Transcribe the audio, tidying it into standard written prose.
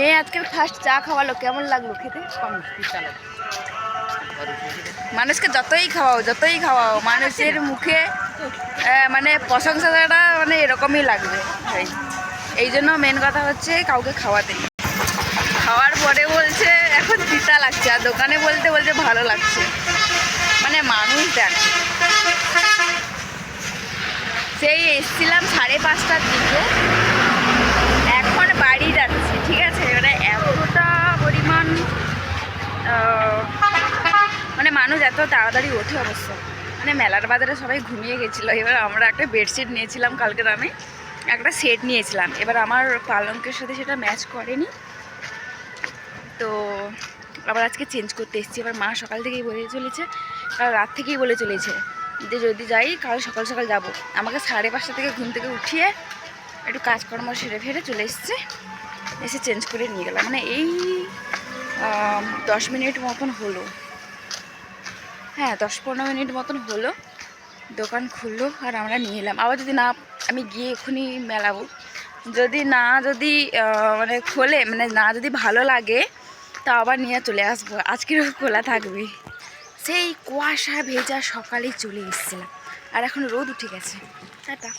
মেয়ে আজকের ফার্স্ট চা খাওয়ালো, কেমন লাগলো খেতে? মানুষকে যতই খাওয়াও মানুষের মুখে মানে প্রশংসাটা মানে এরকমই লাগবে। এই জন্য মেন কথা হচ্ছে কাউকে খাওয়াতে, খাওয়ার পরে বলছে এখন তিতা লাগছে, আর দোকানে বলতে বলতে ভালো লাগছে। মানে মানুষ দেখ, সেই এসছিলাম 5:30টার দিকে, এখন বাড়ি যাচ্ছি, ঠিক আছে? মানে এতটা পরিমাণ মানে মানুষ এত তাড়াতাড়ি ওঠে অবশ্য। মানে মেলার বাজারে সবাই ঘুমিয়ে গেছিলো। এবার আমরা একটা বেডশিট নিয়েছিলাম, কালকের আমি একটা সেট নিয়েছিলাম, এবার আমার পালঙ্কের সাথে সেটা ম্যাচ করেনি, তো আবার আজকে চেঞ্জ করতে এসেছি। এবার মা সকাল থেকেই বলে চলেছে, কাল রাত থেকেই বলে চলেছে যে যদি যাই কাল সকাল সকাল যাব। আমাকে 5:30 থেকে ঘুম থেকে উঠিয়ে একটু কাজকর্ম সেরে ফেরে চলে এসছে, এসে চেঞ্জ করে নিয়ে গেলাম। মানে এই 10 মিনিট মতন হলো, হ্যাঁ 10-15 মিনিট মতন হলো দোকান খুললো, আর আমরা নিয়ে এলাম। আবার যদি না আমি গিয়ে এক্ষুনি মেলাবো, যদি মানে খোলে, মানে না যদি ভালো লাগে তা আবার নিয়ে চলে আসবো, আজকেরও খোলা থাকবে। সেই কুয়াশা ভেজা সকালেই চলে এসেছিলাম, আর এখন রোদ উঠে গেছে। টাটা।